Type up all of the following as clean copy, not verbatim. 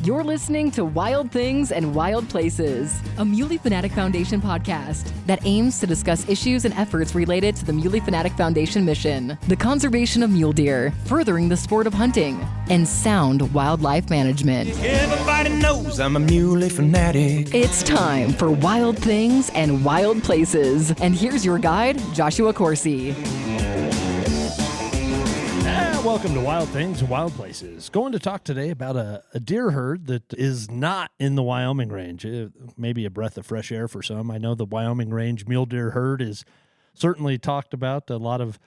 You're listening to Wild Things and Wild Places, a Muley Fanatic Foundation podcast that aims to discuss issues and efforts related to the Muley Fanatic Foundation mission, the conservation of mule deer, furthering the sport of hunting, and sound wildlife management. Everybody knows I'm a Muley fanatic. It's time for Wild Things and Wild Places. And here's your guide, Joshua Corsi. Welcome to Wild Things and Wild Places. Going to talk today about a deer herd that is not in the Wyoming range. Maybe a breath of fresh air for some. I know the Wyoming range mule deer herd is certainly talked about. A lot of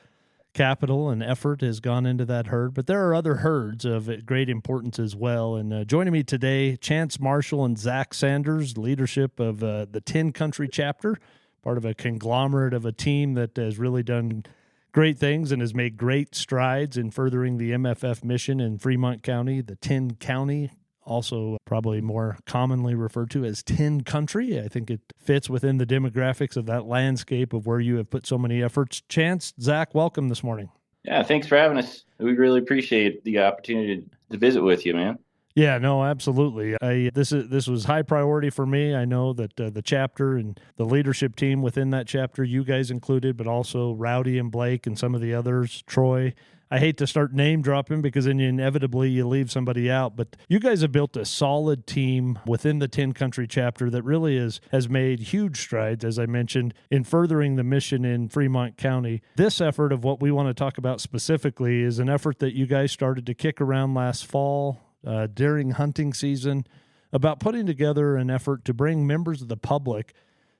capital and effort has gone into that herd, but there are other herds of great importance as well. And joining me today, Chance Marshall and Zach Sanders, leadership of the 10 Country chapter, part of a conglomerate of a team that has really done great things and has made great strides in furthering the MFF mission in Fremont County, the 10 County, also probably more commonly referred to as 10 Country. I think it fits within the demographics of that landscape of where you have put so many efforts. Chance, Zach, welcome this morning. Yeah, thanks for having us. We really appreciate the opportunity to visit with you, man. Yeah, no, absolutely. This was high priority for me. I know that the chapter and the leadership team within that chapter, you guys included, but also Rowdy and Blake and some of the others, Troy. I hate to start name dropping because then inevitably you leave somebody out, but you guys have built a solid team within the 10 Country chapter that really has made huge strides, as I mentioned, in furthering the mission in Fremont County. This effort of what we want to talk about specifically is an effort that you guys started to kick around last fall, during hunting season, about putting together an effort to bring members of the public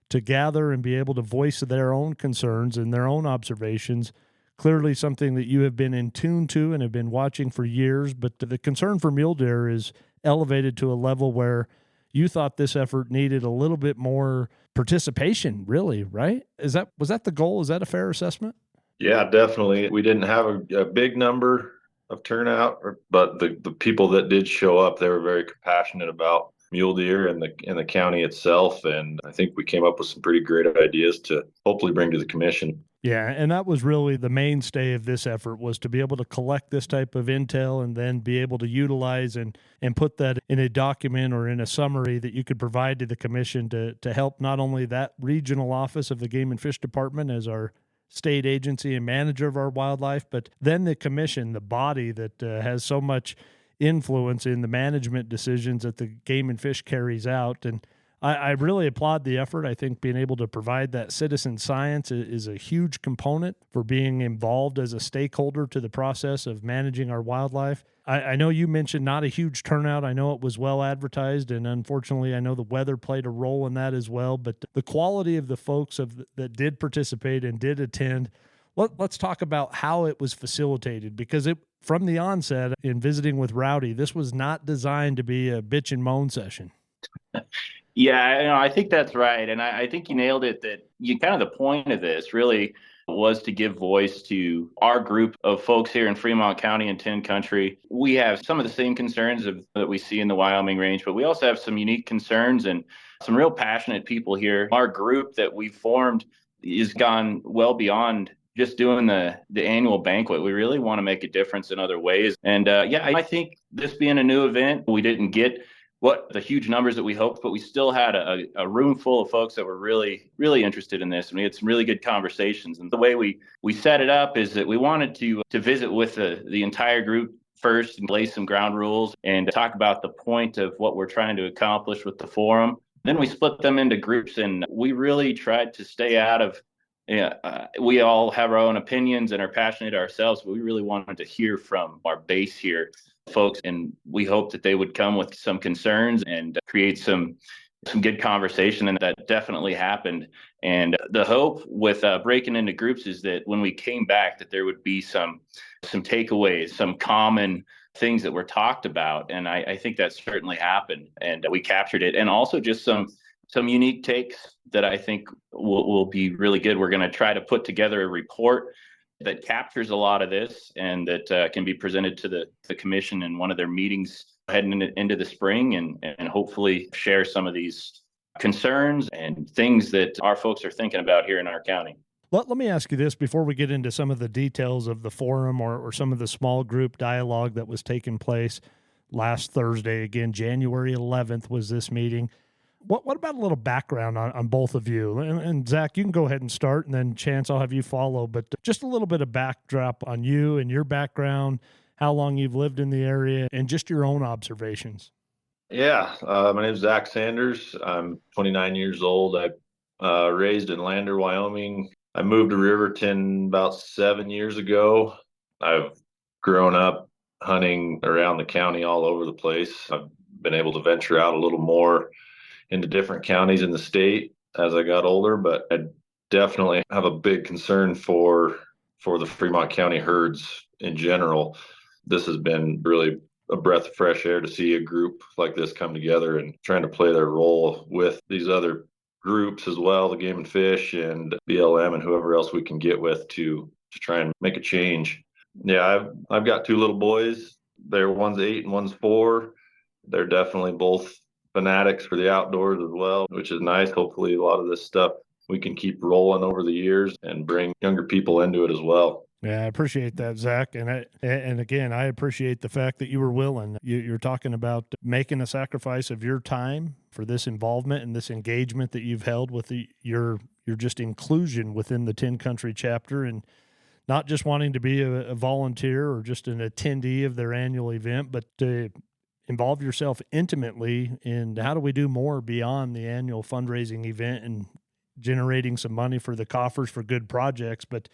to gather and be able to voice their own concerns and their own observations. Clearly something that you have been in tune to and have been watching for years, but the concern for mule deer is elevated to a level where you thought this effort needed a little bit more participation, really, right? Was that the goal? Is that a fair assessment? Yeah, definitely. We didn't have a big number of turnout, but the people that did show up, they were very compassionate about mule deer and the county itself, and I think we came up with some pretty great ideas to hopefully bring to the commission. Yeah, and that was really the mainstay of this effort, was to be able to collect this type of intel and then be able to utilize and put that in a document or in a summary that you could provide to the commission to help not only that regional office of the Game and Fish Department as our state agency and manager of our wildlife, but then the commission, the body that has so much influence in the management decisions that the Game and Fish carries out. And I really applaud the effort. I think being able to provide that citizen science is a huge component for being involved as a stakeholder to the process of managing our wildlife. I know you mentioned not a huge turnout. I know it was well advertised, and unfortunately, I know the weather played a role in that as well. But the quality of the folks that did participate and did attend, let's talk about how it was facilitated, because from the onset in visiting with Rowdy, this was not designed to be a bitch and moan session. Yeah, I think that's right. And I think you nailed it, that kind of the point of this really was to give voice to our group of folks here in Fremont County and 10 Country. We have some of the same concerns that we see in the Wyoming range, but we also have some unique concerns and some real passionate people here. Our group that we formed has gone well beyond just doing the annual banquet. We really want to make a difference in other ways. And I think this being a new event, we didn't get the huge numbers that we hoped, but we still had a room full of folks that were really, really interested in this. And we had some really good conversations. And the way we set it up is that we wanted to visit with the entire group first and lay some ground rules and talk about the point of what we're trying to accomplish with the forum. Then we split them into groups, and we really tried to stay out of we all have our own opinions and are passionate ourselves, but we really wanted to hear from our base here, folks, and we hope that they would come with some concerns and create some good conversation, and that definitely happened. And the hope with breaking into groups is that when we came back, that there would be some takeaways, some common things that were talked about, and I think that certainly happened, and we captured it, and also just some unique takes that I think will be really good. We're going to try to put together a report that captures a lot of this and that can be presented to the commission in one of their meetings heading into the spring, and hopefully share some of these concerns and things that our folks are thinking about here in our county. Let me ask you this before we get into some of the details of the forum or some of the small group dialogue that was taking place. last Thursday. Again, January 11th was this meeting. What about a little background on both of you? And Zach, you can go ahead and start, and then Chance, I'll have you follow. But just a little bit of backdrop on you and your background, how long you've lived in the area, and just your own observations. Yeah, my name is Zach Sanders. I'm 29 years old. I raised in Lander, Wyoming. I moved to Riverton about 7 years ago. I've grown up hunting around the county all over the place. I've been able to venture out a little more into different counties in the state as I got older, but I definitely have a big concern for the Fremont County herds in general. This has been really a breath of fresh air to see a group like this come together and trying to play their role with these other groups as well, the Game and Fish and BLM and whoever else we can get with to try and make a change. Yeah, I've got two little boys. One's 8 and one's 4. They're definitely both fanatics for the outdoors as well, which is nice. Hopefully a lot of this stuff we can keep rolling over the years and bring younger people into it as well. Yeah, I appreciate that, Zach. And again, I appreciate the fact that you were willing. You're talking about making a sacrifice of your time for this involvement and this engagement that you've held with your just inclusion within the 10 country chapter, and not just wanting to be a volunteer or just an attendee of their annual event, but to involve yourself intimately in how do we do more beyond the annual fundraising event and generating some money for the coffers for good projects, but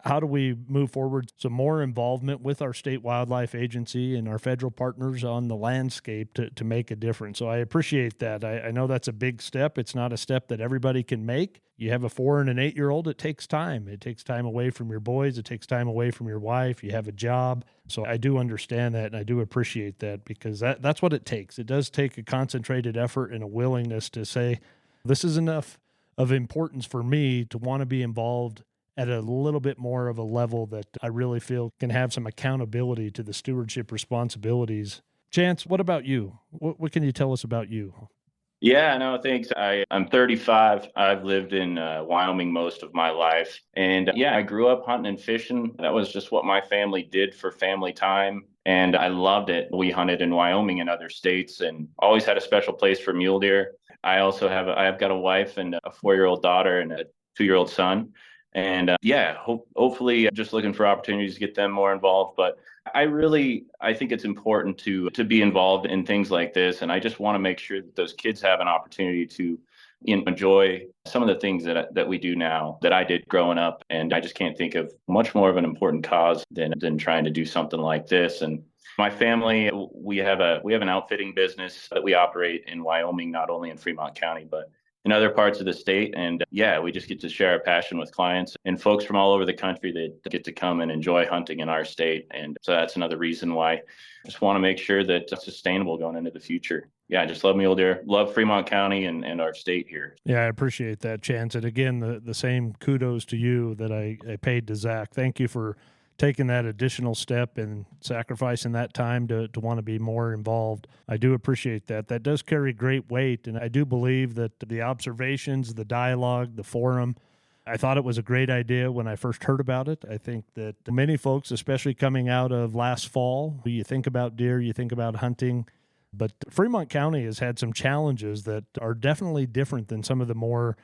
how do we move forward some more involvement with our state wildlife agency and our federal partners on the landscape to make a difference? So I appreciate that. I know that's a big step. It's not a step that everybody can make. You have a 4 and an 8-year-old, it takes time. It takes time away from your boys. It takes time away from your wife. You have a job. So I do understand that, and I do appreciate that, because that's what it takes. It does take a concentrated effort and a willingness to say, this is enough of importance for me to want to be involved at a little bit more of a level that I really feel can have some accountability to the stewardship responsibilities. Chance, what about you? What can you tell us about you? Yeah, no, thanks. I'm 35. I've lived in Wyoming most of my life. And yeah, I grew up hunting and fishing. That was just what my family did for family time. And I loved it. We hunted in Wyoming and other states and always had a special place for mule deer. I've got a wife and a 4-year-old daughter and a 2-year-old son. And hopefully just looking for opportunities to get them more involved. But I think it's important to be involved in things like this. And I just want to make sure that those kids have an opportunity to enjoy some of the things that we do now that I did growing up. And I just can't think of much more of an important cause than trying to do something like this. And my family, we have an outfitting business that we operate in Wyoming, not only in Fremont County, but in other parts of the state. And we just get to share our passion with clients and folks from all over the country that get to come and enjoy hunting in our state. And so that's another reason why I just want to make sure that it's sustainable going into the future. Yeah, I just love mule deer, love Fremont County and our state here. Yeah, I appreciate that, Chance. And again, the same kudos to you that I paid to Zach. Thank you for taking that additional step and sacrificing that time to want to be more involved. I do appreciate that. That does carry great weight. And I do believe that the observations, the dialogue, the forum, I thought it was a great idea when I first heard about it. I think that many folks, especially coming out of last fall, you think about deer, you think about hunting, but Fremont County has had some challenges that are definitely different than some of the more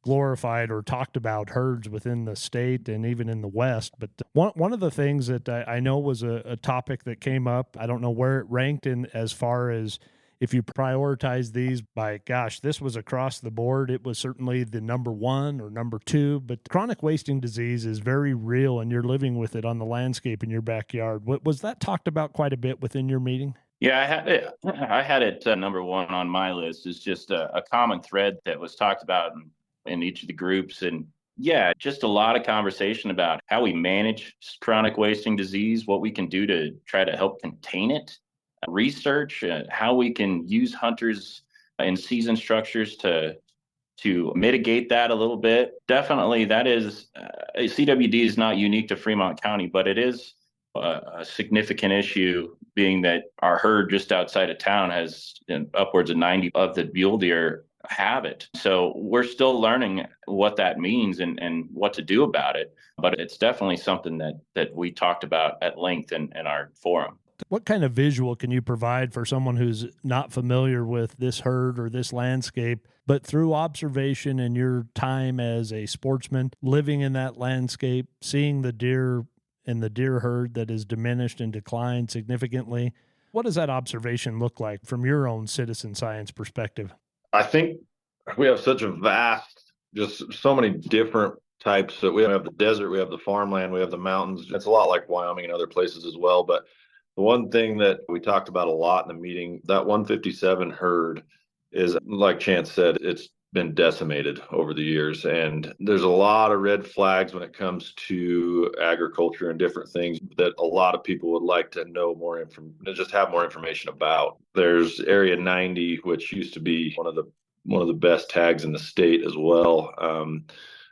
glorified or talked about herds within the state and even in the West. But one of the things that I know was a topic that came up, I don't know where it ranked in as far as if you prioritize these by, gosh, this was across the board. It was certainly the number 1 or number 2, but chronic wasting disease is very real and you're living with it on the landscape in your backyard. Was that talked about quite a bit within your meeting? Yeah, I had it number 1 on my list. Is just a common thread that was talked about in each of the groups. And yeah, just a lot of conversation about how we manage chronic wasting disease, what we can do to try to help contain it, research, how we can use hunters in season structures to mitigate that a little bit. Definitely, that is, CWD is not unique to Fremont County, but it is a significant issue, being that our herd just outside of town has upwards of 90 of the mule deer have it. So we're still learning what that means and what to do about it. But it's definitely something that we talked about at length in our forum. what kind of visual can you provide for someone who's not familiar with this herd or this landscape, but through observation and your time as a sportsman, living in that landscape, seeing the deer and the deer herd that is diminished and declined significantly? What does that observation look like from your own citizen science perspective? I think we have such a vast, just so many different types that we have the desert, we have the farmland, we have the mountains. It's a lot like Wyoming and other places as well. But the one thing that we talked about a lot in the meeting, that 157 herd is, like Chance said, it's been decimated over the years. And there's a lot of red flags when it comes to agriculture and different things that a lot of people would like to know more just have more information about. There's Area 90, which used to be one of the best tags in the state as well.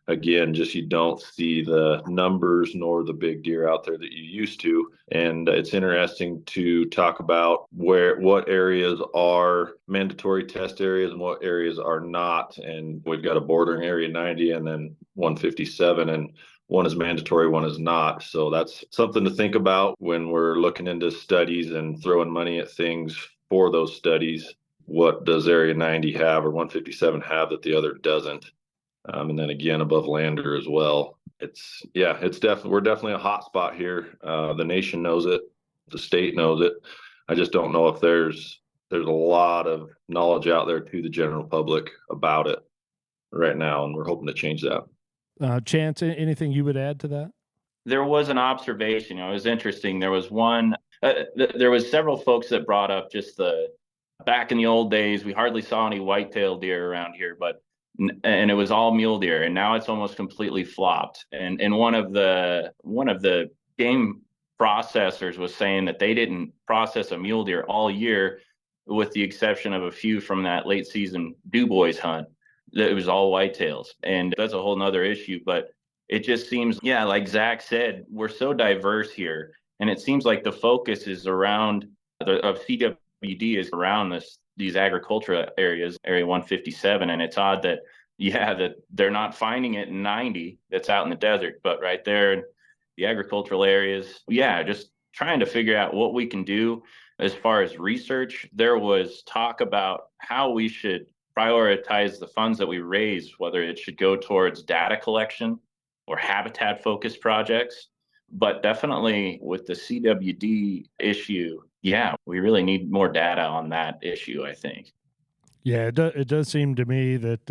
Again, just you don't see the numbers nor the big deer out there that you used to. And it's interesting to talk about what areas are mandatory test areas and what areas are not. And we've got a bordering Area 90 and then 157, and one is mandatory, one is not. So that's something to think about when we're looking into studies and throwing money at things for those studies. What does Area 90 have or 157 have that the other doesn't? And then again, above Lander as well. We're definitely a hot spot here. The nation knows it. The state knows it. I just don't know if there's a lot of knowledge out there to the general public about it right now. And we're hoping to change that. Chance, anything you would add to that? There was an observation, it was interesting. There was there was several folks that brought up just back in the old days, we hardly saw any white-tailed deer around here, and it was all mule deer, and now it's almost completely flopped. And one of the game processors was saying that they didn't process a mule deer all year, with the exception of a few from that late season DuBois hunt. That it was all whitetails, and that's a whole nother issue. But it just seems, like Zach said, we're so diverse here, and it seems like the focus is around of CWD is around these agricultural areas, Area 157, and it's odd that they're not finding it in 90 that's out in the desert, but right there in the agricultural areas, just trying to figure out what we can do as far as research. There was talk about how we should prioritize the funds that we raise, whether it should go towards data collection or habitat focused projects. But definitely with the CWD issue, we really need more data on that issue, I think. Yeah, it does seem to me that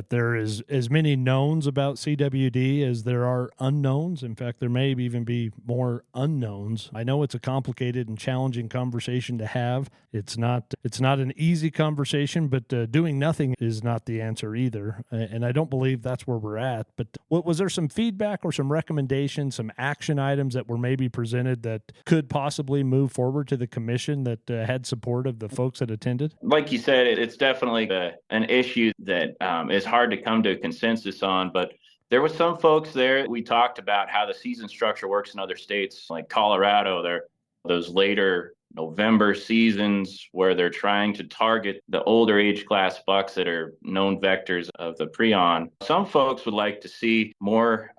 there is as many knowns about CWD as there are unknowns. In fact, there may even be more unknowns. I know it's a complicated and challenging conversation to have. It's not an easy conversation, but doing nothing is not the answer either. And I don't believe that's where we're at. But was there some feedback or some recommendations, some action items that were maybe presented that could possibly move forward to the commission that had support of the folks that attended? Like you said, it's definitely an issue that is hard to come to a consensus on, but there was some folks there. We talked about how the season structure works in other states like Colorado. Those later November seasons where they're trying to target the older age class bucks that are known vectors of the prion. Some folks would like to see more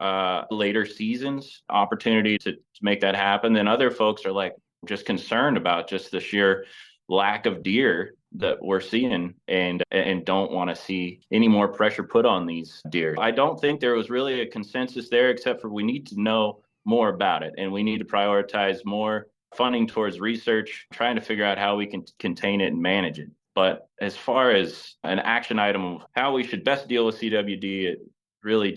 later seasons opportunity to make that happen. Then other folks are just concerned about just the sheer lack of deer that we're seeing and don't want to see any more pressure put on these deer. I don't think there was really a consensus there, except for we need to know more about it and we need to prioritize more funding towards research, trying to figure out how we can contain it and manage it. But as far as an action item of how we should best deal with CWD, it really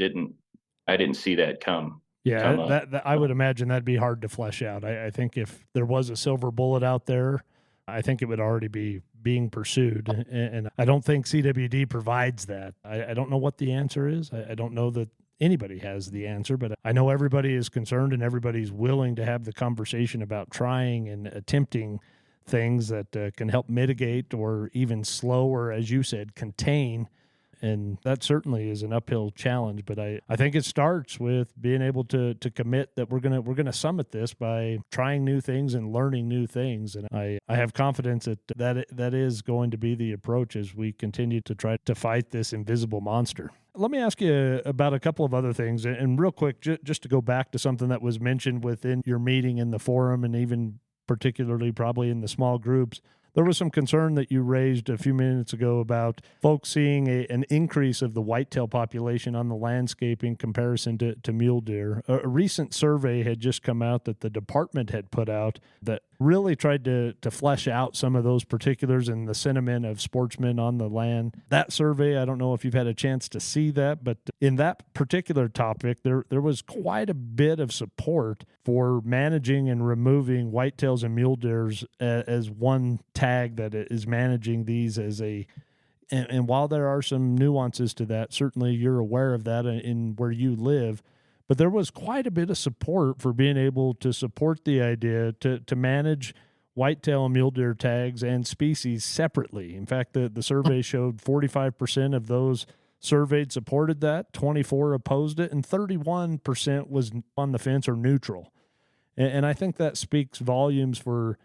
I didn't see that come. Yeah, that I would imagine that'd be hard to flesh out. I think if there was a silver bullet out there, I think it would already be being pursued. And I don't think CWD provides that. I don't know what the answer is. I don't know that anybody has the answer, but I know everybody is concerned and everybody's willing to have the conversation about trying and attempting things that can help mitigate or even slow or, as you said, contain. And that certainly is an uphill challenge, but I think it starts with being able to commit that we're gonna summit this by trying new things and learning new things. And I have confidence that is going to be the approach as we continue to try to fight this invisible monster. Let me ask you about a couple of other things, and real quick, just to go back to something that was mentioned within your meeting in the forum and even particularly probably in the small groups. There was some concern that you raised a few minutes ago about folks seeing an increase of the whitetail population on the landscape in comparison to mule deer. A recent survey had just come out that the department had put out that really tried to flesh out some of those particulars and the sentiment of sportsmen on the land. That survey, I don't know if you've had a chance to see that, but in that particular topic, there was quite a bit of support for managing and removing whitetails and mule deers as one tag that is managing these as a. And while there are some nuances to that, certainly you're aware of that in where you live. But there was quite a bit of support for being able to support the idea to manage whitetail and mule deer tags and species separately. In fact, the survey showed 45% of those surveyed supported that, 24 opposed it, and 31% was on the fence or neutral. And I think that speaks volumes for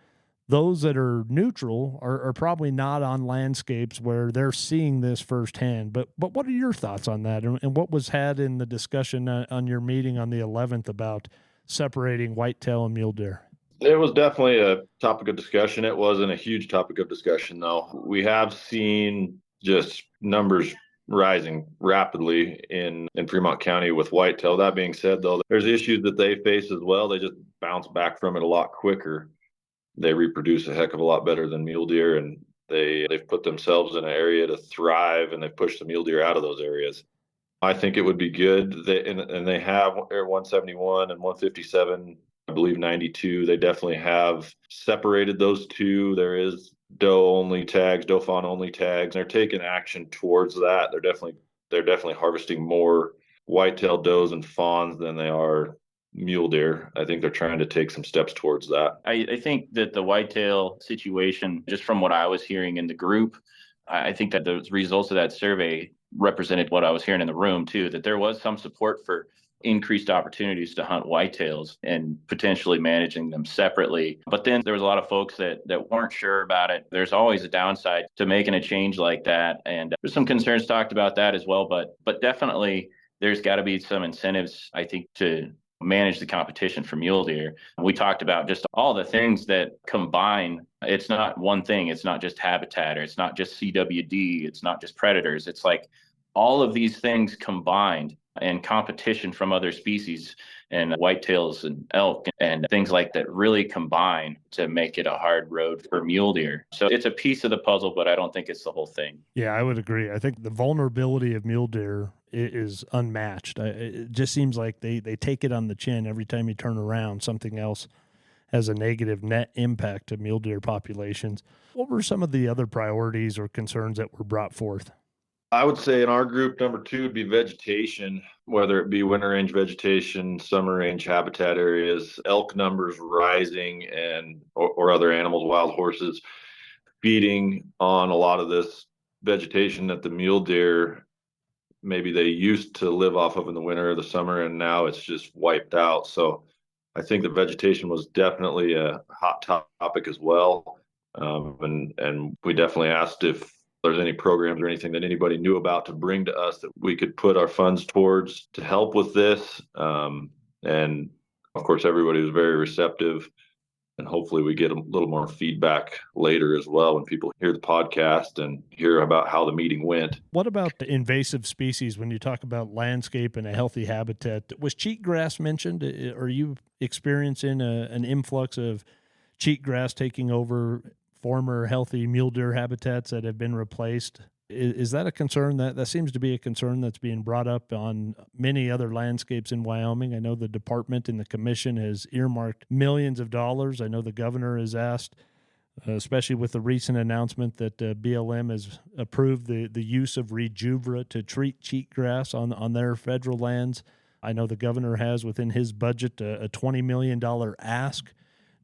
those that are neutral are probably not on landscapes where they're seeing this firsthand. But what are your thoughts on that? And what was had in the discussion on your meeting on the 11th about separating whitetail and mule deer? It was definitely a topic of discussion. It wasn't a huge topic of discussion, though. We have seen just numbers rising rapidly in Fremont County with whitetail. That being said, though, there's issues that they face as well. They just bounce back from it a lot quicker. They reproduce a heck of a lot better than mule deer, and they've put themselves in an area to thrive, and they've pushed the mule deer out of those areas. I think it would be good. And they have Air 171 and 157, I believe 92. They definitely have separated those two. There is doe fawn only tags. They're taking action towards that. They're definitely harvesting more whitetail does and fawns than they are mule deer. I think they're trying to take some steps towards that. I think that the whitetail situation, just from what I was hearing in the group, I think that the results of that survey represented what I was hearing in the room too, that there was some support for increased opportunities to hunt whitetails and potentially managing them separately. But then there was a lot of folks that weren't sure about it. There's always a downside to making a change like that. And there's some concerns talked about that as well. But definitely there's got to be some incentives, I think, to manage the competition for mule deer. We talked about just all the things that combine. It's not one thing. It's not just habitat, or it's not just CWD. It's not just predators. It's like all of these things combined and competition from other species and whitetails and elk and things like that really combine to make it a hard road for mule deer. So it's a piece of the puzzle, but I don't think it's the whole thing. Yeah, I would agree. I think the vulnerability of mule deer is unmatched. It just seems like they take it on the chin every time you turn around. Something else has a negative net impact to mule deer populations. What were some of the other priorities or concerns that were brought forth? I would say in our group, number 2 would be vegetation, whether it be winter range vegetation, summer range habitat areas, elk numbers rising, or other animals, wild horses, feeding on a lot of this vegetation that the mule deer, maybe they used to live off of in the winter or the summer, and now it's just wiped out. So I think the vegetation was definitely a hot topic as well. And we definitely asked if there's any programs or anything that anybody knew about to bring to us that we could put our funds towards to help with this. And of course, everybody was very receptive, and hopefully we get a little more feedback later as well when people hear the podcast and hear about how the meeting went. What about the invasive species when you talk about landscape and a healthy habitat? Was cheatgrass mentioned? Are you experiencing an influx of cheatgrass taking over former healthy mule deer habitats that have been replaced? Is that a concern? That seems to be a concern that's being brought up on many other landscapes in Wyoming. I know the department and the commission has earmarked millions of dollars. I know the governor has asked, especially with the recent announcement that BLM has approved the use of Rejuva to treat cheatgrass on their federal lands. I know the governor has within his budget a $20 million ask,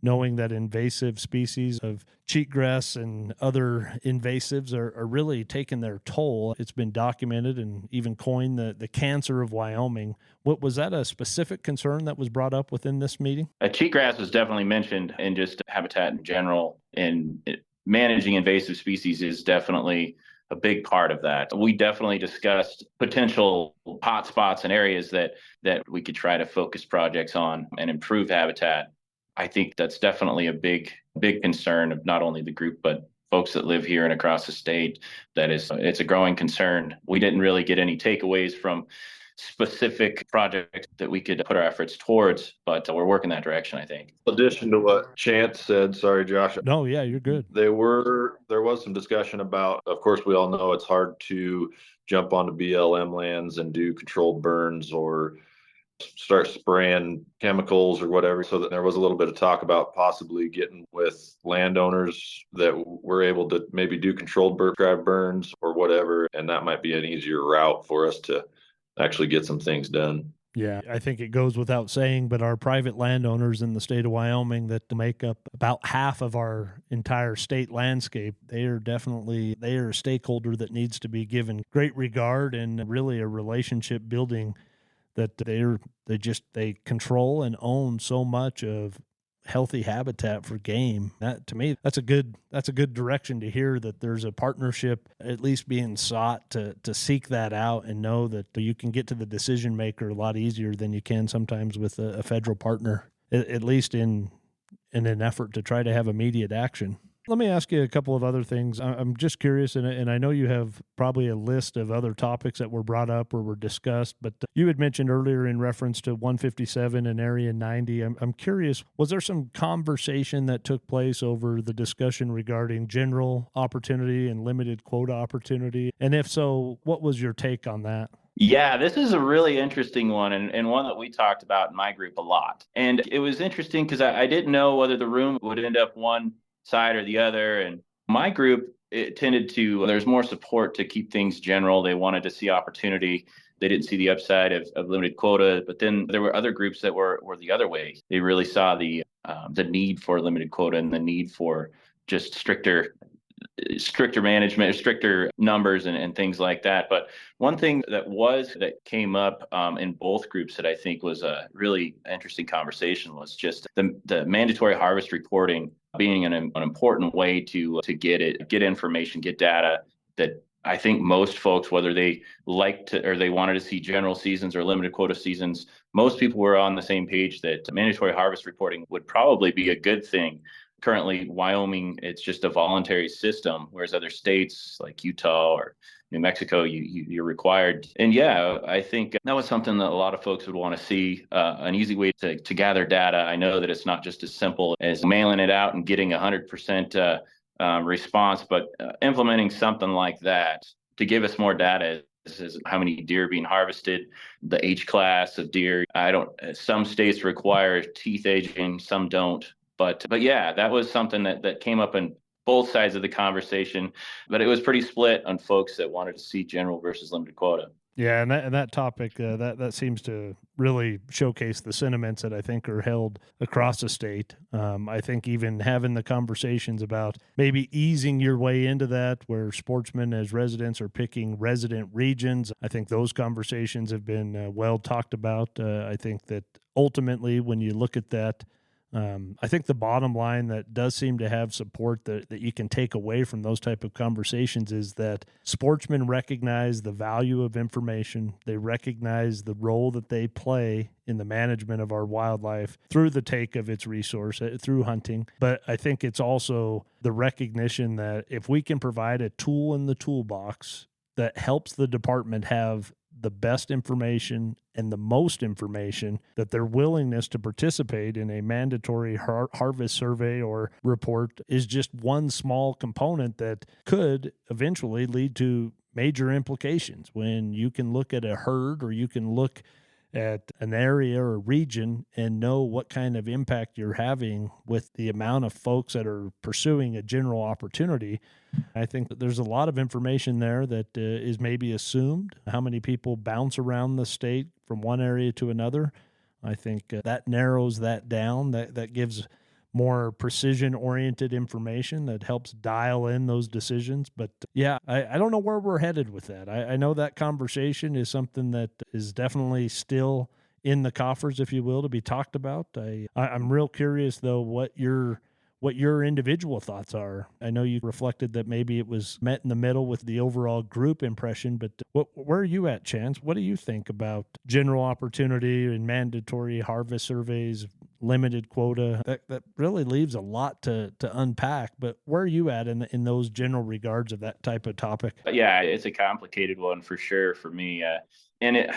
knowing that invasive species of cheatgrass and other invasives are really taking their toll. It's been documented and even coined the cancer of Wyoming. Was that a specific concern that was brought up within this meeting? Cheatgrass was definitely mentioned, in just habitat in general, and managing invasive species is definitely a big part of that. We definitely discussed potential hotspots and areas that we could try to focus projects on and improve habitat. I think that's definitely a big concern of not only the group, but folks that live here and across the state. It's a growing concern. We didn't really get any takeaways from specific projects that we could put our efforts towards, but we're working that direction, I think. In addition to what Chance said, sorry, Josh. No, yeah, you're good. There was some discussion about, of course, we all know it's hard to jump onto BLM lands and do controlled burns or start spraying chemicals or whatever. So that there was a little bit of talk about possibly getting with landowners that were able to maybe do controlled burns or whatever. And that might be an easier route for us to actually get some things done. Yeah, I think it goes without saying, but our private landowners in the state of Wyoming that make up about half of our entire state landscape, they are a stakeholder that needs to be given great regard and really a relationship building, that they control and own so much of healthy habitat for game. That, to me, that's a good direction to hear, that there's a partnership at least being sought to seek that out and know that you can get to the decision maker a lot easier than you can sometimes with a federal partner, at least in an effort to try to have immediate action. Let me ask you a couple of other things. I'm just curious, and I know you have probably a list of other topics that were brought up or were discussed, but you had mentioned earlier in reference to 157 and Area 90. I'm curious, was there some conversation that took place over the discussion regarding general opportunity and limited quota opportunity? And if so, what was your take on that? Yeah, this is a really interesting one, and one that we talked about in my group a lot. And it was interesting because I didn't know whether the room would end up one side or the other. And my group, there's more support to keep things general. They wanted to see opportunity. They didn't see the upside of limited quota. But then there were other groups that were the other way. They really saw the need for limited quota and the need for just stricter management, stricter numbers and things like that. But one thing that came up in both groups that I think was a really interesting conversation was just the mandatory harvest reporting being an important way to get information, get data that I think most folks, whether they liked or they wanted to see general seasons or limited quota seasons, most people were on the same page that mandatory harvest reporting would probably be a good thing. Currently, Wyoming, it's just a voluntary system, whereas other states like Utah or New Mexico, you're required. And yeah, I think that was something that a lot of folks would want to see, an easy way to gather data. I know that it's not just as simple as mailing it out and getting 100% response, but implementing something like that to give us more data. This is how many deer being harvested, the age class of deer. Some states require teeth aging, some don't. But yeah, that was something that came up in both sides of the conversation, but it was pretty split on folks that wanted to see general versus limited quota. Yeah, and that topic, that seems to really showcase the sentiments that I think are held across the state. I think even having the conversations about maybe easing your way into that, where sportsmen as residents are picking resident regions, I think those conversations have been well talked about. I think that ultimately, when you look at that, I think the bottom line that does seem to have support that you can take away from those type of conversations is that sportsmen recognize the value of information. They recognize the role that they play in the management of our wildlife through the take of its resource, through hunting. But I think it's also the recognition that if we can provide a tool in the toolbox that helps the department have the best information and the most information, that their willingness to participate in a mandatory harvest survey or report is just one small component that could eventually lead to major implications. When you can look at a herd or you can look at an area or region and know what kind of impact you're having with the amount of folks that are pursuing a general opportunity, I think that there's a lot of information there that is maybe assumed. How many people bounce around the state from one area to another? I think that narrows that down. That gives more precision-oriented information that helps dial in those decisions. But yeah, I don't know where we're headed with that. I know that conversation is something that is definitely still in the coffers, if you will, to be talked about. I'm real curious, though, what your individual thoughts are. I know you reflected that maybe it was met in the middle with the overall group impression, but where are you at, Chance? What do you think about general opportunity and mandatory harvest surveys, limited quota. That really leaves a lot to unpack. But where are you at in those general regards of that type of topic? Yeah, it's a complicated one for sure for me. And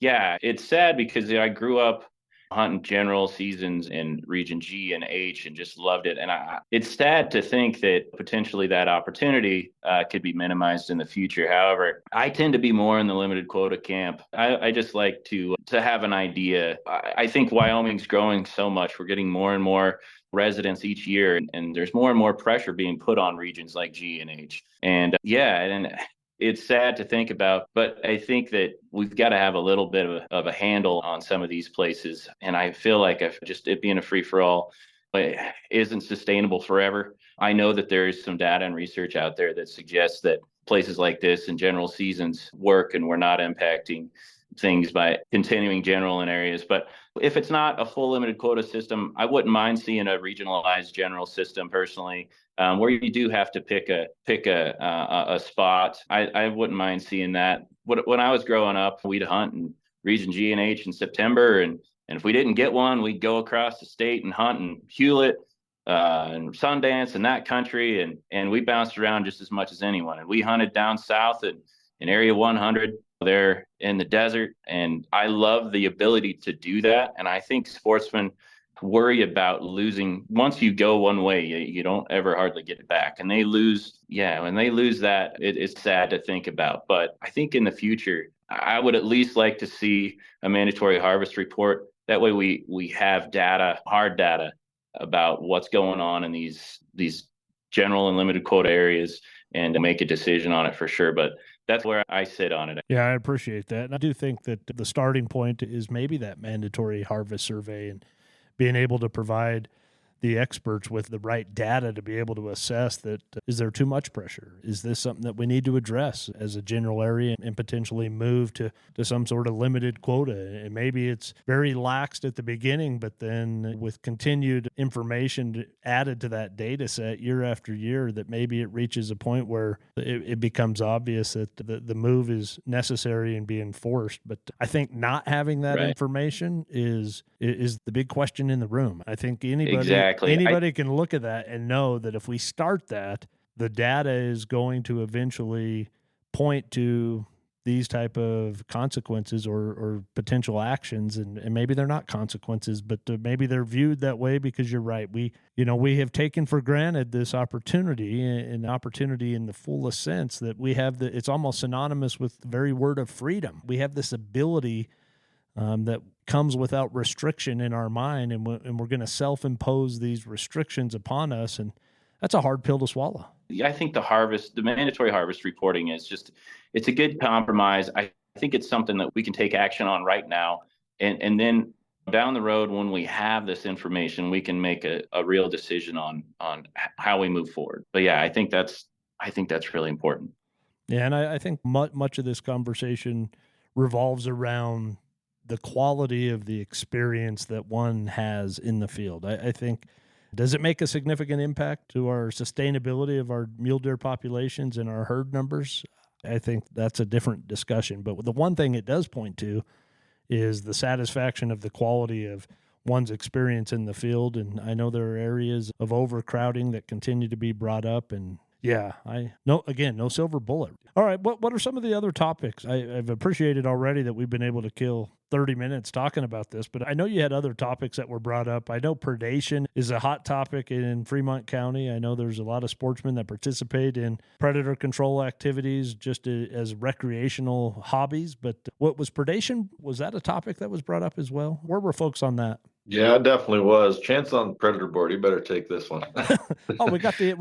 it's sad because I grew up hunting general seasons in region G and H and just loved it. And it's sad to think that potentially that opportunity could be minimized in the future. However, I tend to be more in the limited quota camp. I just like to have an idea. I think Wyoming's growing so much. We're getting more and more residents each year, and there's more and more pressure being put on regions like G and H. And it's sad to think about, but I think that we've got to have a little bit of a handle on some of these places. And I feel like it being a free for all isn't sustainable forever. I know that there is some data and research out there that suggests that places like this in general seasons work, and we're not impacting things by continuing general in areas. But if it's not a full limited quota system, I wouldn't mind seeing a regionalized general system personally, where you do have to pick a spot. I wouldn't mind seeing that. When I was growing up, we'd hunt in region G and H in September, and if we didn't get one, we'd go across the state and hunt in Hewlett and Sundance and that country, and we bounced around just as much as anyone. And we hunted down south in Area 100 there in the desert, and I love the ability to do that. And I think sportsmen worry about losing. Once you go one way, you don't ever hardly get it back, and when they lose that, it's sad to think about. But I think in the future, I would at least like to see a mandatory harvest report. That way we have data, hard data, about what's going on in these general and limited quota areas, and to make a decision on it for sure. But that's where I sit on it. Yeah, I appreciate that. And I do think that the starting point is maybe that mandatory harvest survey and being able to provide the experts with the right data to be able to assess that, is there too much pressure? Is this something that we need to address as a general area and potentially move to some sort of limited quota? And maybe it's very laxed at the beginning, but then with continued information added to that data set year after year, that maybe it reaches a point where it becomes obvious that the move is necessary and being forced. But I think not having that information is the big question in the room. I think anybody can look at that and know that if we start that, the data is going to eventually point to these type of consequences or potential actions, and maybe they're not consequences, but maybe they're viewed that way because you're right. We have taken for granted this opportunity, an opportunity in the fullest sense that we have. It's almost synonymous with the very word of freedom. We have this ability that comes without restriction in our mind, and we're going to self-impose these restrictions upon us, and that's a hard pill to swallow. I think the mandatory harvest reporting it's a good compromise. I think it's something that we can take action on right now, and then down the road, when we have this information, we can make a real decision on how we move forward. But yeah, I think that's really important. Yeah, and I think much of this conversation revolves around the quality of the experience that one has in the field. I think, does it make a significant impact to our sustainability of our mule deer populations and our herd numbers? I think that's a different discussion. But the one thing it does point to is the satisfaction of the quality of one's experience in the field. And I know there are areas of overcrowding that continue to be brought up, and no silver bullet. All right, what are some of the other topics? I've appreciated already that we've been able to kill 30 minutes talking about this, but I know you had other topics that were brought up. I know predation is a hot topic in Fremont County. I know there's a lot of sportsmen that participate in predator control activities just as recreational hobbies, but what was predation? Was that a topic that was brought up as well? Where were folks on that? Yeah, it definitely was. Chance on the predator board. You better take this one. Oh, we got the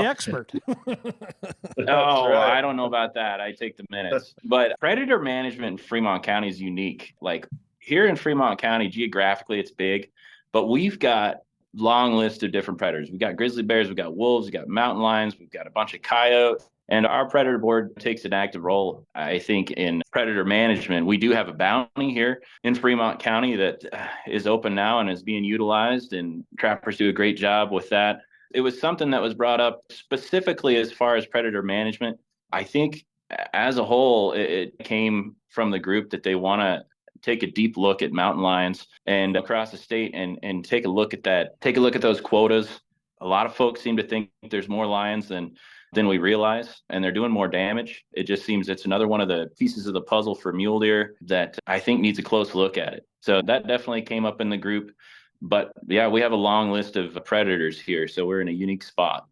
expert. Right. I don't know about that. I take the minutes. But predator management in Fremont County is unique. Like here in Fremont County, geographically, it's big, but we've got long list of different predators. We've got grizzly bears, we've got wolves, we've got mountain lions, we've got a bunch of coyotes. And our predator board takes an active role, I think, in predator management. We do have a bounty here in Fremont County that is open now and is being utilized, and trappers do a great job with that. It was something that was brought up specifically as far as predator management. I think as a whole, it came from the group that they want to take a deep look at mountain lions and across the state and take a look at that. Take a look at those quotas. A lot of folks seem to think there's more lions than we realize, and they're doing more damage. It just seems it's another one of the pieces of the puzzle for mule deer that I think needs a close look at it. So that definitely came up in the group. But yeah, we have a long list of predators here, so we're in a unique spot.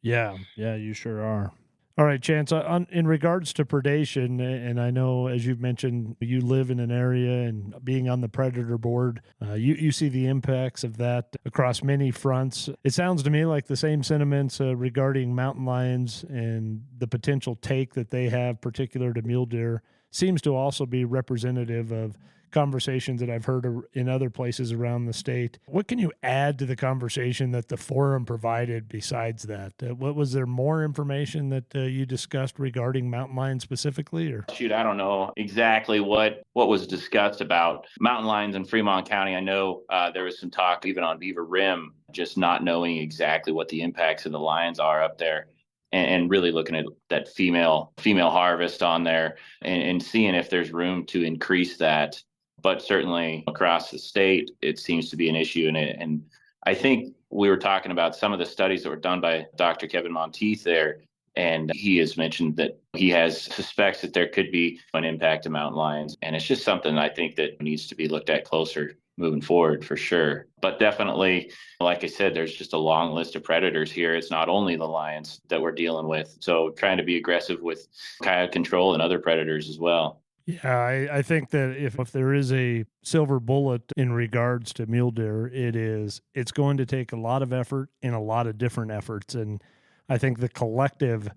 Yeah, you sure are. All right, Chance, in regards to predation, and I know, as you've mentioned, you live in an area and being on the predator board, you see the impacts of that across many fronts. It sounds to me like the same sentiments regarding mountain lions and the potential take that they have, particular to mule deer, seems to also be representative of conversations that I've heard in other places around the state. What can you add to the conversation that the forum provided besides that? What was there more information that you discussed regarding mountain lions specifically? Or shoot, I don't know exactly what was discussed about mountain lions in Fremont County. I know there was some talk even on Beaver Rim, just not knowing exactly what the impacts of the lions are up there. And really looking at that female harvest on there and seeing if there's room to increase that. But certainly across the state, it seems to be an issue. And I think we were talking about some of the studies that were done by Dr. Kevin Monteith there, and he has mentioned that he suspects that there could be an impact to mountain lions. And it's just something I think that needs to be looked at closer moving forward for sure. But definitely, like I said, there's just a long list of predators here. It's not only the lions that we're dealing with. So trying to be aggressive with coyote control and other predators as well. Yeah, I think that if there is a silver bullet in regards to mule deer, it's going to take a lot of effort and a lot of different efforts. And I think the collective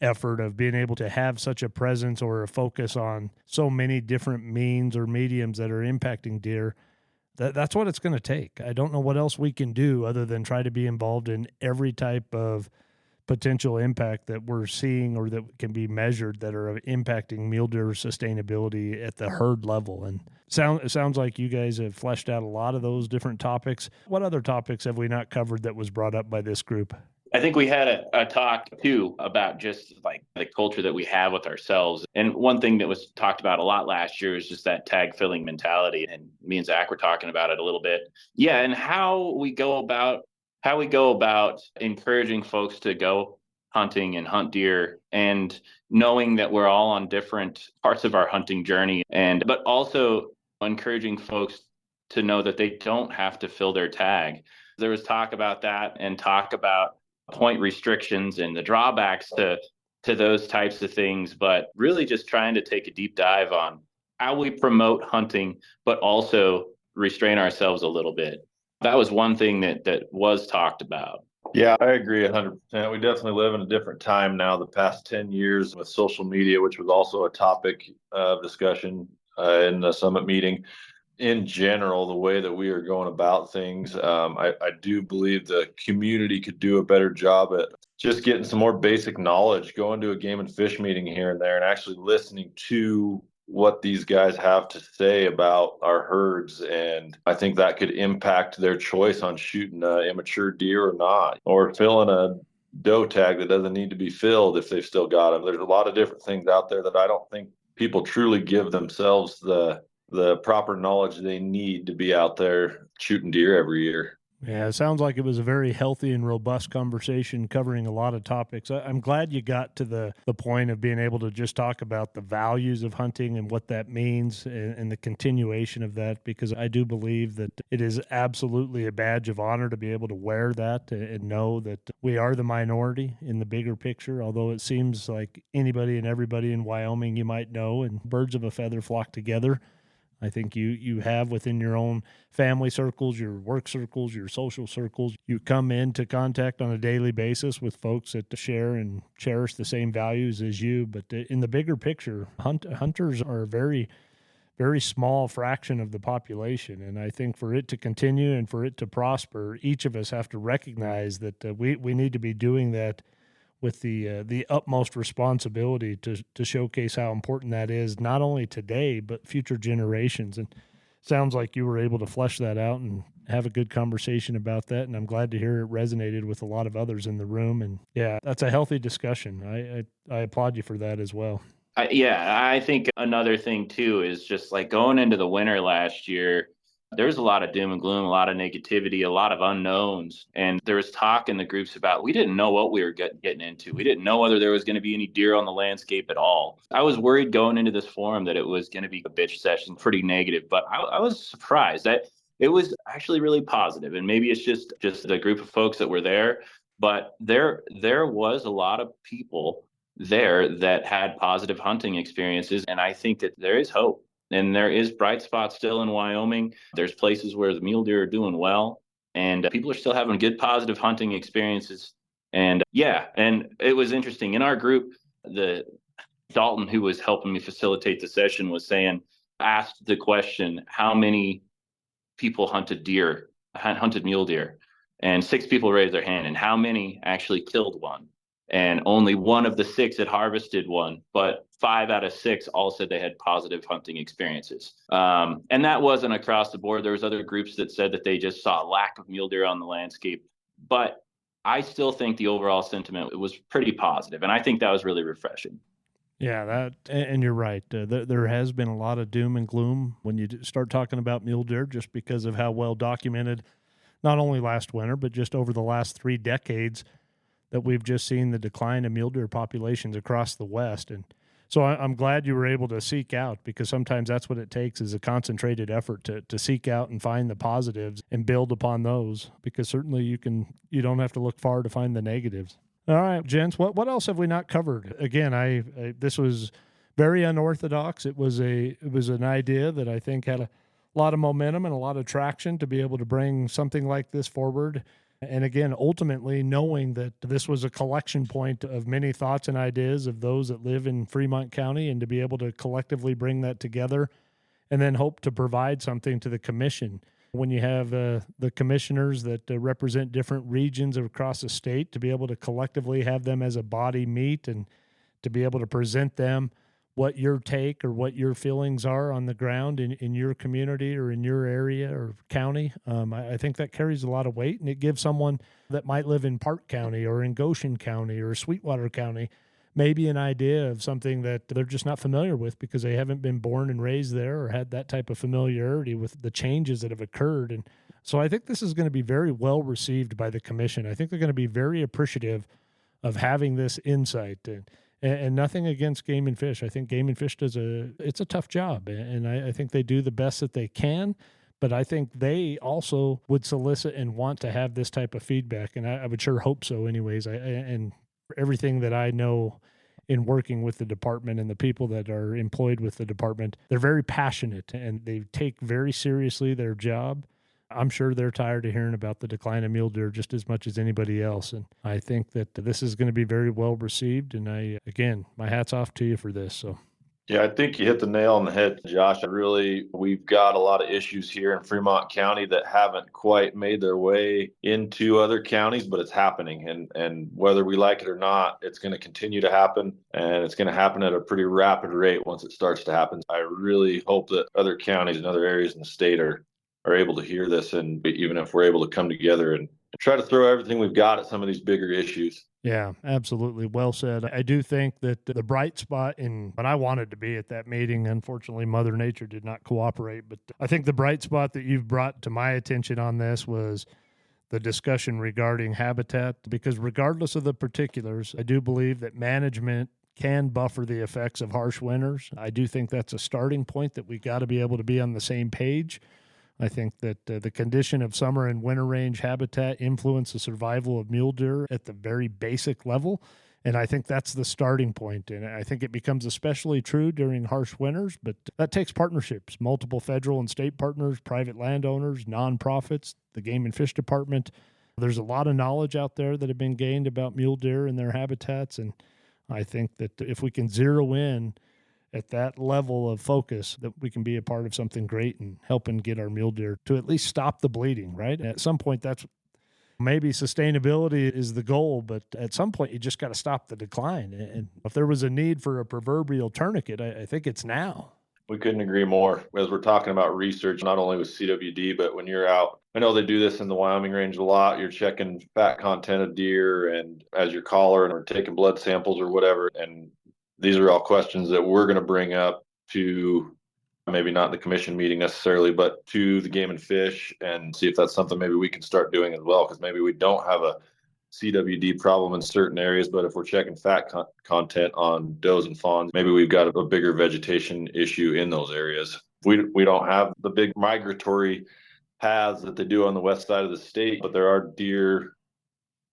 effort of being able to have such a presence or a focus on so many different means or mediums that are impacting deer, that's what it's going to take. I don't know what else we can do other than try to be involved in every type of potential impact that we're seeing or that can be measured that are impacting mule deer sustainability at the herd level. And it sounds like you guys have fleshed out a lot of those different topics. What other topics have we not covered that was brought up by this group? I think we had a talk too about just like the culture that we have with ourselves. And one thing that was talked about a lot last year is just that tag filling mentality. And me and Zach were talking about it a little bit. Yeah. And how we go about encouraging folks to go hunting and hunt deer, and knowing that we're all on different parts of our hunting journey, but also encouraging folks to know that they don't have to fill their tag. There was talk about that and talk about point restrictions and the drawbacks to those types of things, but really just trying to take a deep dive on how we promote hunting, but also restrain ourselves a little bit. That was one thing that was talked about. Yeah, I agree 100%. We definitely live in a different time now. The past 10 years with social media, which was also a topic of discussion in the summit meeting. In general, the way that we are going about things, I do believe the community could do a better job at just getting some more basic knowledge, going to a game and fish meeting here and there and actually listening to what these guys have to say about our herds. And I think that could impact their choice on shooting an immature deer or not, or filling a doe tag that doesn't need to be filled if they've still got them. There's a lot of different things out there that I don't think people truly give themselves the proper knowledge they need to be out there shooting deer every year. Yeah, it sounds like it was a very healthy and robust conversation covering a lot of topics. I'm glad you got to the point of being able to just talk about the values of hunting and what that means and the continuation of that, because I do believe that it is absolutely a badge of honor to be able to wear that and know that we are the minority in the bigger picture, although it seems like anybody and everybody in Wyoming you might know, and birds of a feather flock together. I think you have within your own family circles, your work circles, your social circles, you come into contact on a daily basis with folks that share and cherish the same values as you. But in the bigger picture, hunters are a very, very small fraction of the population. And I think for it to continue and for it to prosper, each of us have to recognize that we need to be doing that with the utmost responsibility to showcase how important that is, not only today, but future generations. And sounds like you were able to flesh that out and have a good conversation about that. And I'm glad to hear it resonated with a lot of others in the room. And yeah, that's a healthy discussion. I applaud you for that as well. I think another thing too is just like going into the winter last year, there's a lot of doom and gloom, a lot of negativity, a lot of unknowns. And there was talk in the groups about we didn't know what we were getting into. We didn't know whether there was going to be any deer on the landscape at all. I was worried going into this forum that it was going to be a bitch session, pretty negative, but I was surprised that it was actually really positive. And maybe it's just the group of folks that were there, but there was a lot of people there that had positive hunting experiences. And I think that there is hope and there is bright spots still in Wyoming. There's places where the mule deer are doing well and people are still having good positive hunting experiences. And and it was interesting in our group, the Dalton, who was helping me facilitate the session, was asked the question, how many people hunted mule deer? And 6 people raised their hand. And how many actually killed one? And only one of the 6 had harvested one, but 5 out of 6 all said they had positive hunting experiences. And that wasn't across the board. There was other groups that said that they just saw a lack of mule deer on the landscape. But I still think the overall sentiment was pretty positive, and I think that was really refreshing. Yeah, and you're right. There has been a lot of doom and gloom when you start talking about mule deer, just because of how well documented, not only last winter, but just over the last 3 decades, that we've just seen the decline of mule deer populations across the West. And so I'm glad you were able to seek out, because sometimes that's what it takes, is a concentrated effort to seek out and find the positives and build upon those, because certainly you don't have to look far to find the negatives. All right, gents, what else have we not covered? Again, this was very unorthodox. It was an idea that I think had a lot of momentum and a lot of traction to be able to bring something like this forward. And again, ultimately knowing that this was a collection point of many thoughts and ideas of those that live in Fremont County, and to be able to collectively bring that together and then hope to provide something to the commission. When you have the commissioners that represent different regions across the state, to be able to collectively have them as a body meet and to be able to present them what your take or what your feelings are on the ground in your community or in your area or county. I think that carries a lot of weight, and it gives someone that might live in Park County or in Goshen County or Sweetwater County maybe an idea of something that they're just not familiar with, because they haven't been born and raised there or had that type of familiarity with the changes that have occurred. And so I think this is going to be very well received by the commission. I think they're going to be very appreciative of having this insight. And nothing against Game and Fish. I think Game and Fish it's a tough job, and I think they do the best that they can, but I think they also would solicit and want to have this type of feedback, and I would sure hope so anyways. And everything that I know in working with the department and the people that are employed with the department, they're very passionate and they take very seriously their job. I'm sure they're tired of hearing about the decline of mule deer just as much as anybody else. And I think that this is going to be very well received. And again, my hat's off to you for this. So, yeah, I think you hit the nail on the head, Josh. We've got a lot of issues here in Fremont County that haven't quite made their way into other counties, but it's happening. And whether we like it or not, it's going to continue to happen, and it's going to happen at a pretty rapid rate once it starts to happen. I really hope that other counties and other areas in the state are able to hear this, and even if we're able to come together and try to throw everything we've got at some of these bigger issues. Yeah, absolutely. Well said. I do think that the bright spot but I wanted to be at that meeting. Unfortunately, Mother Nature did not cooperate. But I think the bright spot that you've brought to my attention on this was the discussion regarding habitat, because regardless of the particulars, I do believe that management can buffer the effects of harsh winters. I do think that's a starting point that we got to be able to be on the same page. I think that the condition of summer and winter range habitat influence the survival of mule deer at the very basic level. And I think that's the starting point. And I think it becomes especially true during harsh winters, but that takes partnerships, multiple federal and state partners, private landowners, nonprofits, the Game and Fish Department. There's a lot of knowledge out there that have been gained about mule deer and their habitats. And I think that if we can zero in at that level of focus, that we can be a part of something great and helping get our mule deer to at least stop the bleeding, right? At some point, that's maybe sustainability is the goal, but at some point you just got to stop the decline. And if there was a need for a proverbial tourniquet, I think it's now. We couldn't agree more. As we're talking about research, not only with CWD, but when you're out, I know they do this in the Wyoming range a lot. You're checking fat content of deer and as your caller or taking blood samples or whatever. And these are all questions that we're going to bring up to maybe not the commission meeting necessarily, but to the Game and Fish, and see if that's something maybe we can start doing as well. Because maybe we don't have a CWD problem in certain areas, but if we're checking fat content on does and fawns, maybe we've got a bigger vegetation issue in those areas. We don't have the big migratory paths that they do on the west side of the state, but there are deer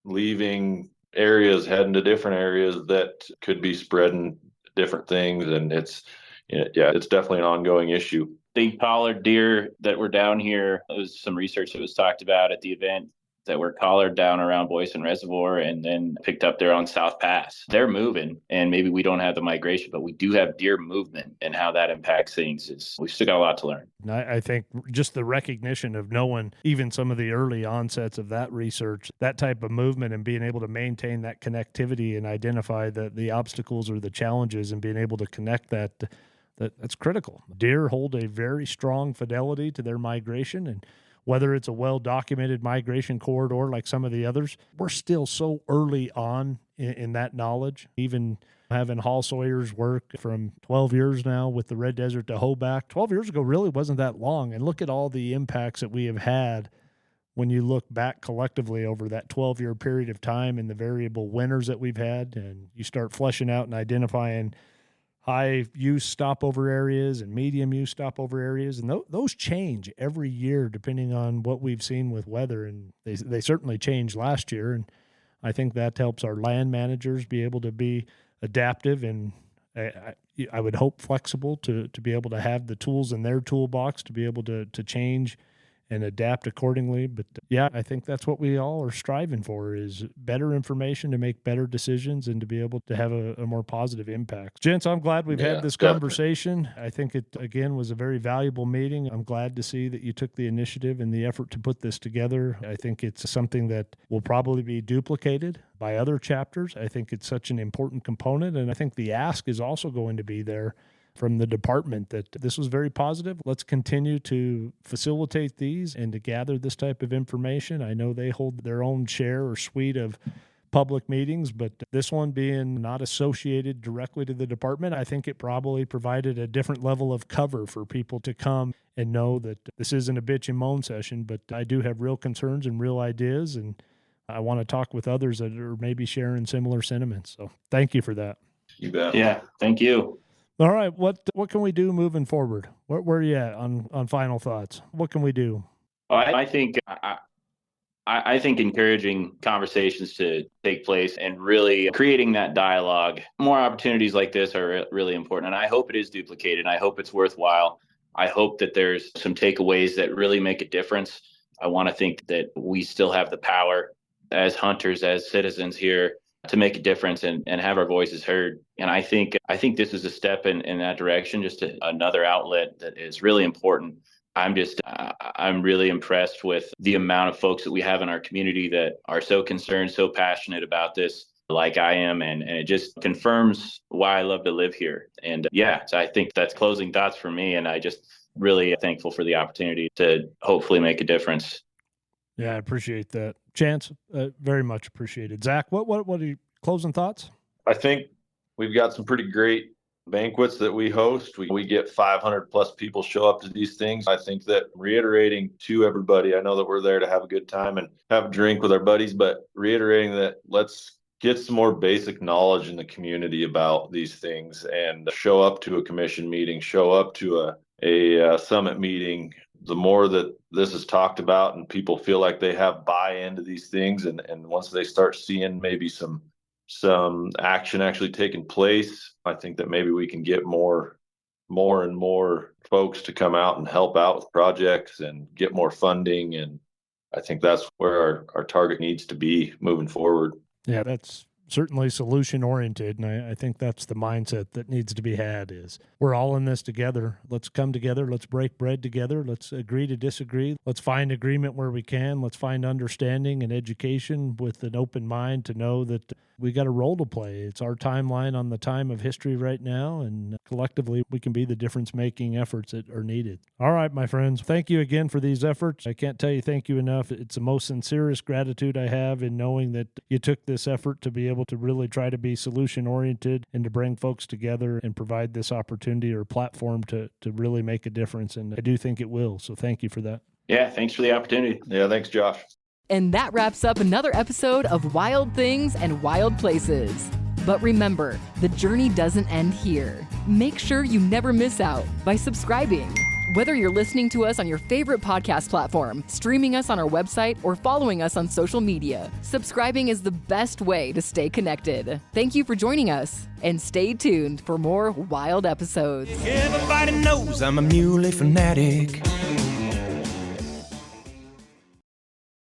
leaving areas, heading to different areas that could be spreading different things, and it's definitely an ongoing issue. The collared deer that were down here, it was some research that was talked about at the event, that were collared down around Boyson Reservoir and then picked up there on South Pass. They're moving, and maybe we don't have the migration, but we do have deer movement, and how that impacts things we've still got a lot to learn. I think just the recognition of knowing even some of the early onsets of that research, that type of movement, and being able to maintain that connectivity and identify the obstacles or the challenges and being able to connect that's critical. Deer hold a very strong fidelity to their migration, and whether it's a well-documented migration corridor like some of the others, we're still so early on in that knowledge. Even having Hall Sawyer's work from 12 years now with the Red Desert to Hoback, 12 years ago really wasn't that long. And look at all the impacts that we have had when you look back collectively over that 12-year period of time and the variable winters that we've had, and you start fleshing out and identifying high use stopover areas and medium use stopover areas. And those change every year depending on what we've seen with weather. And they certainly changed last year. And I think that helps our land managers be able to be adaptive and I would hope flexible to be able to have the tools in their toolbox to be able to change and adapt accordingly. But yeah, I think that's what we all are striving for, is better information to make better decisions and to be able to have a more positive impact. Gents, I'm glad we've had this conversation. I think it, again, was a very valuable meeting. I'm glad to see that you took the initiative and the effort to put this together. I think it's something that will probably be duplicated by other chapters. I think it's such an important component, and I think the ask is also going to be there from the department that this was very positive. Let's continue to facilitate these and to gather this type of information. I know they hold their own share or suite of public meetings, but this one being not associated directly to the department, I think it probably provided a different level of cover for people to come and know that this isn't a bitch and moan session, but I do have real concerns and real ideas, and I want to talk with others that are maybe sharing similar sentiments. So thank you for that. You bet. Yeah, thank you. All right, what can we do moving forward? Where are you at on final thoughts? What can we do? I think encouraging conversations to take place and really creating that dialogue. More opportunities like this are really important, and I hope it is duplicated. I hope it's worthwhile. I hope that there's some takeaways that really make a difference. I want to think that we still have the power as hunters, as citizens here, to make a difference and have our voices heard. And I think this is a step in that direction, just another outlet that is really important. I'm really impressed with the amount of folks that we have in our community that are so concerned, so passionate about this, like I am. And it just confirms why I love to live here. And so I think that's closing thoughts for me. And I just really thankful for the opportunity to hopefully make a difference. Yeah, I appreciate that. Chance, very much appreciated. Zach, what are your closing thoughts? I think we've got some pretty great banquets that we host. We get 500 plus people show up to these things. I think that reiterating to everybody, I know that we're there to have a good time and have a drink with our buddies, but reiterating that let's get some more basic knowledge in the community about these things and show up to a commission meeting, show up to a summit meeting. The more that this is talked about and people feel like they have buy-in to these things, and once they start seeing maybe some action actually taking place, I think that maybe we can get more and more folks to come out and help out with projects and get more funding. And I think that's where our target needs to be moving forward. Yeah, that's certainly solution oriented. And I think that's the mindset that needs to be had, is we're all in this together. Let's come together. Let's break bread together. Let's agree to disagree. Let's find agreement where we can. Let's find understanding and education with an open mind to know that we got a role to play. It's our timeline on the time of history right now, and collectively we can be the difference-making efforts that are needed. All right, my friends, thank you again for these efforts. I can't tell you thank you enough. It's the most sincerest gratitude I have in knowing that you took this effort to be able to really try to be solution-oriented and to bring folks together and provide this opportunity or platform to really make a difference, and I do think it will, so thank you for that. Yeah, thanks for the opportunity. Yeah, thanks, Josh. And that wraps up another episode of Wild Things and Wild Places. But remember, the journey doesn't end here. Make sure you never miss out by subscribing. Whether you're listening to us on your favorite podcast platform, streaming us on our website, or following us on social media, subscribing is the best way to stay connected. Thank you for joining us, and stay tuned for more wild episodes. Everybody knows I'm a muley fanatic.